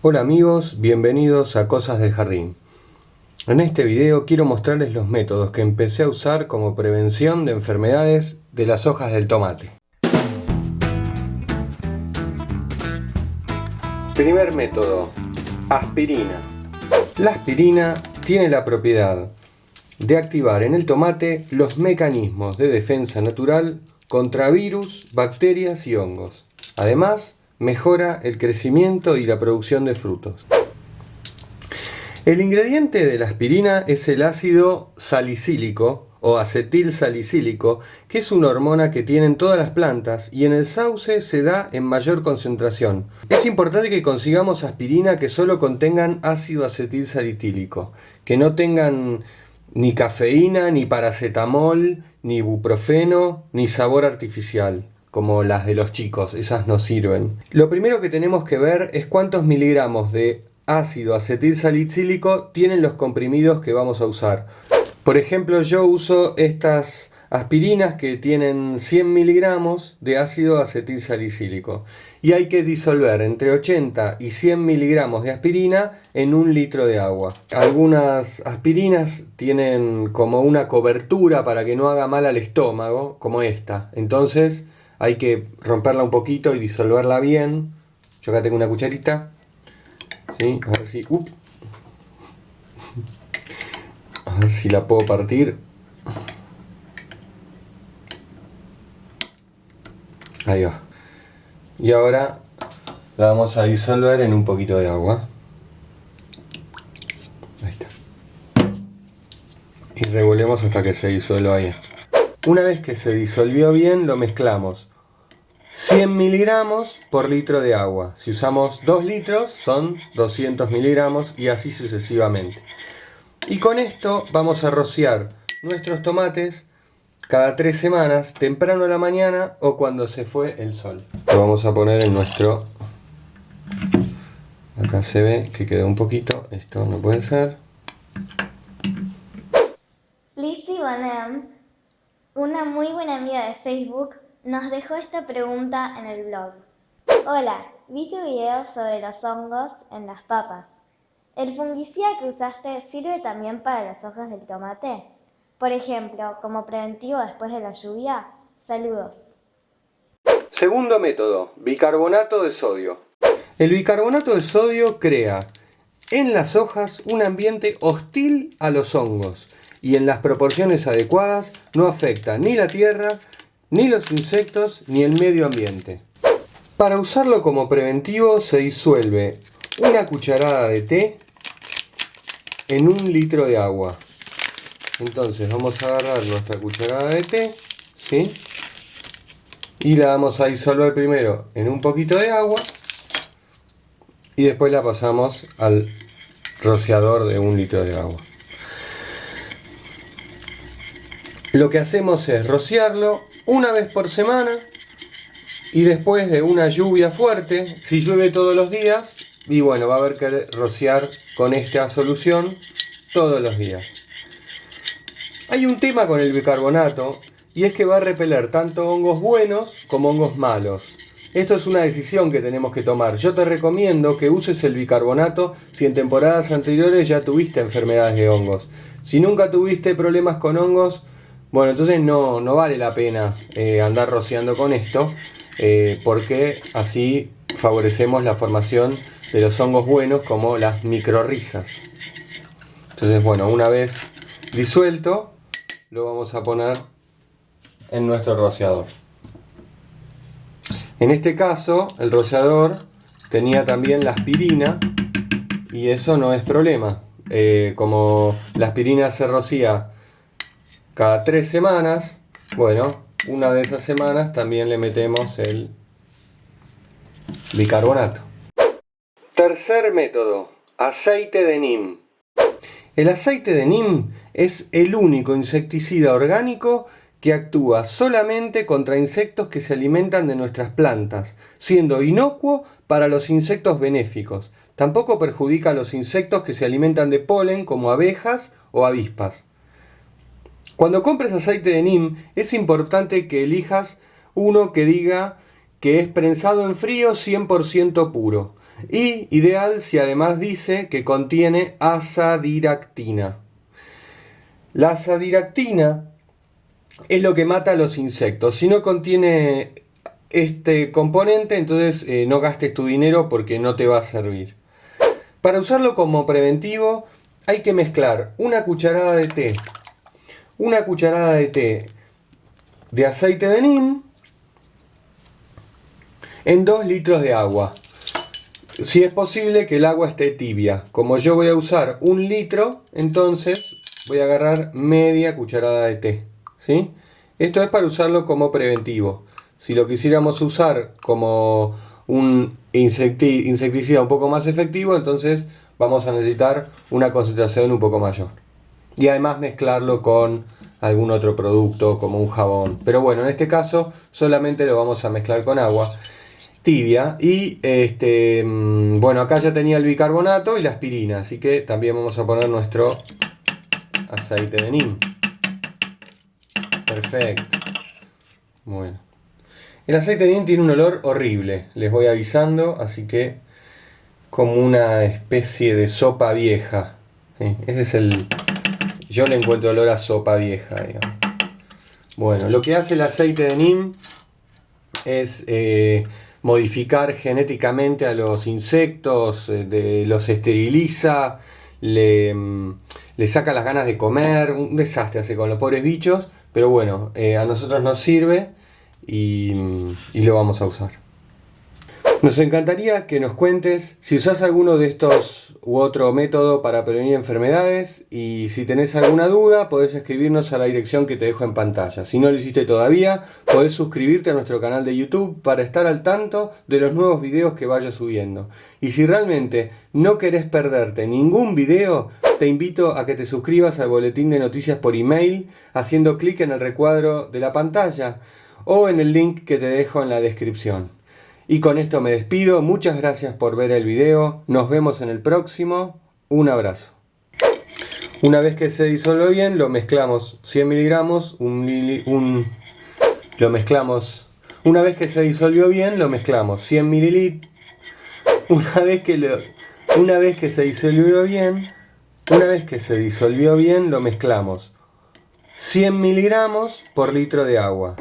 Hola amigos, bienvenidos a Cosas del Jardín. En este video quiero mostrarles los métodos que empecé a usar como prevención de enfermedades de las hojas del tomate. Primer método, aspirina. La aspirina tiene la propiedad de activar en el tomate los mecanismos de defensa natural contra virus, bacterias y hongos. Además, mejora el crecimiento y la producción de frutos. El ingrediente de la aspirina es el ácido salicílico o acetilsalicílico, que es una hormona que tienen todas las plantas y en el sauce se da en mayor concentración. Es importante que consigamos aspirina que solo contengan ácido acetilsalicílico, que no tengan ni cafeína, ni paracetamol, ni ibuprofeno, ni sabor artificial, como las de los chicos, esas no sirven. Lo primero que tenemos que ver es cuántos miligramos de ácido acetilsalicílico tienen los comprimidos que vamos a usar. Por ejemplo, yo uso estas aspirinas que tienen 100 miligramos de ácido acetilsalicílico y hay que disolver entre 80 y 100 miligramos de aspirina en 1 litro de agua. Algunas aspirinas tienen como una cobertura para que no haga mal al estómago, como esta. Entonces hay que romperla un poquito y disolverla bien. Yo acá tengo una cucharita. ¿Sí? A ver si la puedo partir. Ahí va. Y ahora la vamos a disolver en un poquito de agua. Ahí está. Y revolvemos hasta que se disuelva bien. Una vez que se disolvió bien, lo mezclamos. 100 miligramos por litro de agua. Si usamos 2 litros son 200 miligramos y así sucesivamente. Y con esto vamos a rociar nuestros tomates cada 3 semanas, temprano a la mañana o cuando se fue el sol. Lo vamos a poner en nuestro... Acá se ve que queda un poquito, esto no puede ser. Lizzie Bonem, una muy buena amiga de Facebook, nos dejó esta pregunta en el blog. Hola, vi tu video sobre los hongos en las papas. ¿El fungicida que usaste sirve también para las hojas del tomate? Por ejemplo, como preventivo después de la lluvia. Saludos. Segundo método, bicarbonato de sodio. El bicarbonato de sodio crea en las hojas un ambiente hostil a los hongos y en las proporciones adecuadas no afecta ni la tierra, ni los insectos, ni el medio ambiente. Para usarlo como preventivo se disuelve una cucharada de té en 1 litro de agua. Entonces vamos a agarrar nuestra cucharada de té, ¿sí? Y la vamos a disolver primero en un poquito de agua y después la pasamos al rociador de 1 litro de agua. Lo que hacemos es rociarlo una vez por semana y después de una lluvia fuerte, si llueve todos los días, y bueno, va a haber que rociar con esta solución todos los días. Hay un tema con el bicarbonato y es que va a repeler tanto hongos buenos como hongos malos. Esto es una decisión que tenemos que tomar. Yo te recomiendo que uses el bicarbonato si en temporadas anteriores ya tuviste enfermedades de hongos. Si nunca tuviste problemas con hongos, bueno, entonces no vale la pena andar rociando con esto, porque así favorecemos la formación de los hongos buenos como las microrrizas. Entonces, bueno, una vez disuelto, lo vamos a poner en nuestro rociador. En este caso, el rociador tenía también la aspirina y eso no es problema. Como la aspirina se rocía cada 3 semanas, bueno, una de esas semanas también le metemos el bicarbonato. Tercer método, aceite de neem. El aceite de neem es el único insecticida orgánico que actúa solamente contra insectos que se alimentan de nuestras plantas, siendo inocuo para los insectos benéficos. Tampoco perjudica a los insectos que se alimentan de polen como abejas o avispas. Cuando compres aceite de neem es importante que elijas uno que diga que es prensado en frío 100% puro. Y ideal si además dice que contiene azadiractina. La azadiractina es lo que mata a los insectos. Si no contiene este componente, entonces no gastes tu dinero porque no te va a servir. Para usarlo como preventivo hay que mezclar una cucharada de té de aceite de neem en 2 litros de agua. Si es posible que el agua esté tibia. Como yo voy a usar 1 litro, entonces voy a agarrar media cucharada de té, ¿sí? Esto es para usarlo como preventivo. Si lo quisiéramos usar como un insecticida un poco más efectivo, entonces vamos a necesitar una concentración un poco mayor. Y además mezclarlo con algún otro producto como un jabón. Pero bueno, en este caso solamente lo vamos a mezclar con agua tibia. Y bueno, acá ya tenía el bicarbonato y la aspirina, así que también vamos a poner nuestro aceite de neem. Perfecto. Bueno, el aceite de neem tiene un olor horrible, les voy avisando, así que como una especie de sopa vieja. ¿Sí? Ese es el... Yo le encuentro olor a sopa vieja, digamos. Bueno, lo que hace el aceite de neem es modificar genéticamente a los insectos, los esteriliza, le saca las ganas de comer, un desastre hace con los pobres bichos, pero bueno, a nosotros nos sirve y lo vamos a usar. Nos encantaría que nos cuentes si usás alguno de estos u otro método para prevenir enfermedades, y si tenés alguna duda podés escribirnos a la dirección que te dejo en pantalla. Si no lo hiciste todavía, podés suscribirte a nuestro canal de YouTube para estar al tanto de los nuevos videos que vaya subiendo. Y si realmente no querés perderte ningún video, te invito a que te suscribas al boletín de noticias por email haciendo clic en el recuadro de la pantalla o en el link que te dejo en la descripción. Y con esto me despido, muchas gracias por ver el video, nos vemos en el próximo, un abrazo. Una vez que se disuelve bien, lo mezclamos 100 miligramos, lo mezclamos. Una vez que se disolvió bien, lo mezclamos 100 mililitros. Una vez que se disolvió bien, lo mezclamos 100 miligramos por litro de agua.